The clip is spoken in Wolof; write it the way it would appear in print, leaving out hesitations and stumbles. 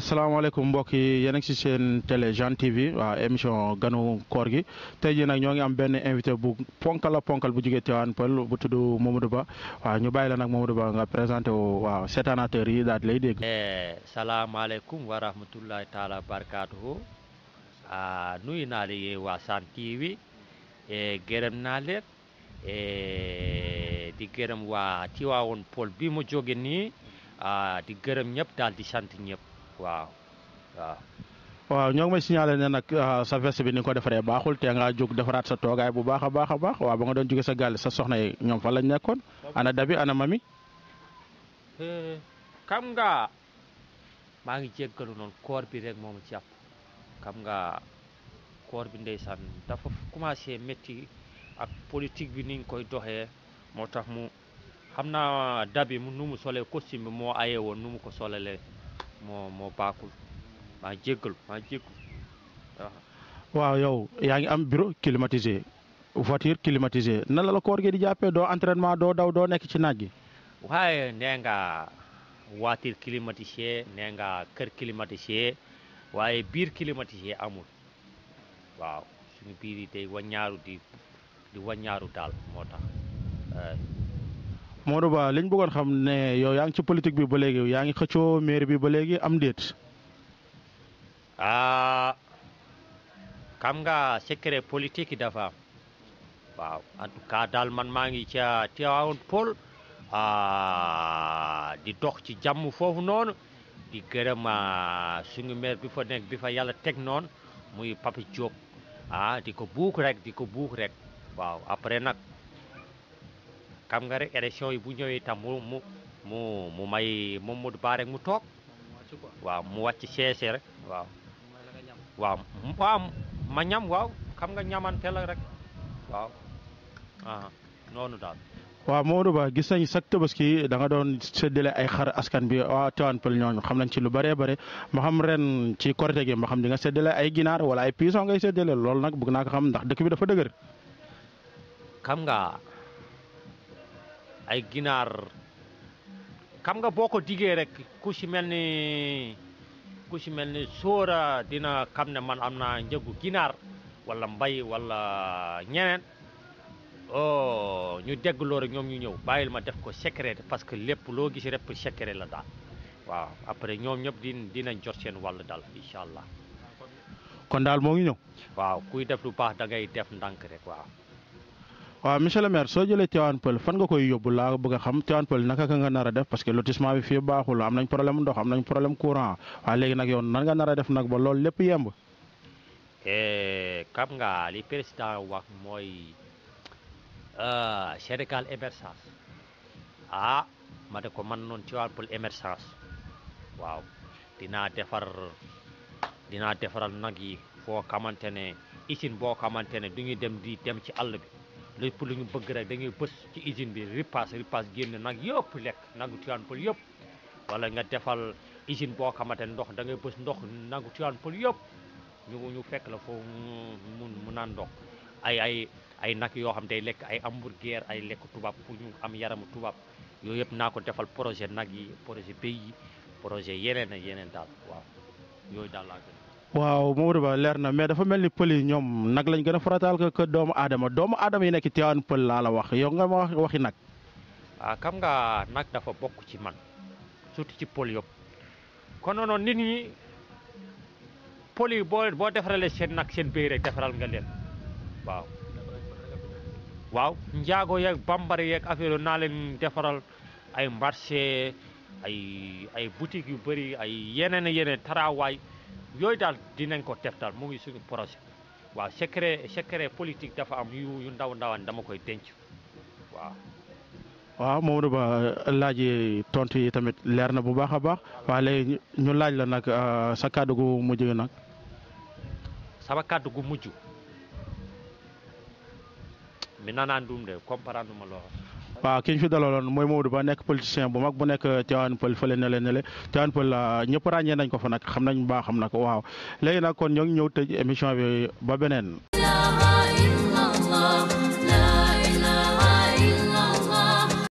salaamaaleykum mbokk yi yéen a ngi si seen télé Jan TV waaw émission ganu koor gi tey jii nag ñoo ngi am benn invité bu ponkal bu jógee Tivaouane Peulh bu tudd Mamadou Ba waaw ñu bàyyi la nag Mamadou Ba nga présenté wu waaw seetaanateur yi daal di lay dégg. salaamaaleykum wa rahmatullahi taala barakaatuhu nuyu naa leen waa Jan TV gërëm naa leen di gërëm waa Tivaouane Peulh bi mu jóge nii di gërëm ñëpp daal di sant ñëpp. waaw ñoo ngi may signalé ne nag sa veste bi ni nga ko defaree baaxul te nga jóg defaraat sa toogaay bu baax a baax waaw ba nga doon jóge sa gàll sa soxna yi ñoom fan lañ nekkoon ana dabi ana mami. xam nga maa ngi jéggalu noonu koor bi rek moom jàpp xam nga koor bi ndeysaan dafa commencé métti ak politique bi ni ñu koy doxee moo tax mu xam naa dabi nu mu solee costume bi moo aye woon nu mu ko solalee moo baaxul maa jéggalu waaw yow yaa ngi am bureau climatisé voiture climatisé nan la koor gi di jàppee doo entraînement doo daw doo nekk ci naaj gi. waaye nee nga voiture climatisé nee nga kër climatisé waaye biir climatisé amul waaw suñu biir yi day waññaaru di waññaaru daal moo tax. Mamadou Ba li ñu bëggoon xam ne yow yaa ngi ci politique bi ba léegi yaa ngi xëccoo maire bi ba léegi am déet. xam nga secret politique yi dafa am waaw en tout cas daal man maa ngi ca Tivaouane Peulh di dox ci jàmm foofu noonu di gërëm suñu maire bi fa nekk bi fa yàlla teg noonu muy Papa Diop di ko buuk rek waaw après nag. xam nga rek élection yi bu ñëwee itam mu may Mamadou Ba rek mu toog waaw mu wàcc seese rek waaw ma ñam waaw xam nga ñamante la rek waaw noonu daal. waaw Mamadou Ba gis nañ sax Tabaski da nga doon séddale ay xar askan bi waa Tivaouane Peulh ñooñu xam nañ ci lu bëree bëri ma xam ren ci Korité gi ma xam di nga séddale ay ginaar wala ay pigeon ngay séddale loolu nag bëgg naa ko xam ndax dëkk bi dafa dëgër. xam nga. ay ginaar xam nga boo ko diggee rek ku si mel ni sóora dina xam ne man am naa njëgu ginaar wala mbay wala ñeneen ñu dégg loolu rek ñoom ñu ñëw bàyyil ma def ko secret parce que lépp loo gis rek secret la daal waaw après ñoom ñëpp dinañ jot seen wàll daal incha allah. kon daal moo ngi ñëw. waaw kuy def lu baax da ngay def ndànk rek waaw. waaw monsieur le maire soo jëlee Tivaouane Peulh fan nga koy yóbbu laa bëgg a xam Tivaouane Peulh naka nga nar a def parce que lotissement bi fii baaxul am nañ problème ndox am nañ problème courant waaye léegi nag yow nan nga nar a def nag ba loolu lépp yemb. xam nga li président wax mooy Sénégal émergence ma de ko man noonu Tivaouane Peulh émergence waaw dinaa defaral nag yi foo xamante ne usine boo xamante ne du ñu dem ci àll bi. lépp lu ñu bëgg rek dañuy bës ci usine bi ripaas génn nag yëpp lekk nagu Tivaouane Peulh yëpp wala nga defal usine boo xamante ne ndox da ngay bës ndox nagu Tivaouane Peulh yëpp ñu fekk la foofu mu naan ndox ay nag yoo xam day lekk ay hamburger ay lekk tubaab pour ñu am yaramu tubaab yooyu yëpp naa ko defal projet nag yi projet béy yi projet yeneen daal waaw yooyu daal laa gën. waaw Mamadou Ba leer na mais dafa mel ni pël yi ñoom nag lañ gën a farataal que doomu aadama yi nekk Tivaouane Peulh laa la wax yow nga ma waxi nag. xam nga nag dafa bokk ci man surtout ci pël yëpp kon noonu nit ñi pël yi boo defaralee seen nag seen béy rek defaral nga leen waaw njaago yeeg bambara yeeg affaire naa leen defaral ay marché ay boutique yu bëri ay yeneen tarawaay. yooyu daal dinañ ko def daal mu ngi suñu projet waaw secret politique dafa am yu ndawaan dama koy denc waaw. waaw Mamadou Ba laaj yi tontu yi tamit leer na bu baax a baax waaye léegi ñu laaj la nag sa kàddu gu mujj nag. sama kàddu gu mujj mi nanaan dum de comprendre ma lool. waaw ki ñu fi dalaloon mooy Mamadou Ba nekk politicien bu mag bu nekk Tivaouane Peulh fële ne le Tivaouane Peulh ñëpp ràññee nañ ko fa nag xam nañ baax xam na ko waaw léegi nag kon ñoo ngi ñëw tëj émission bi ba beneen.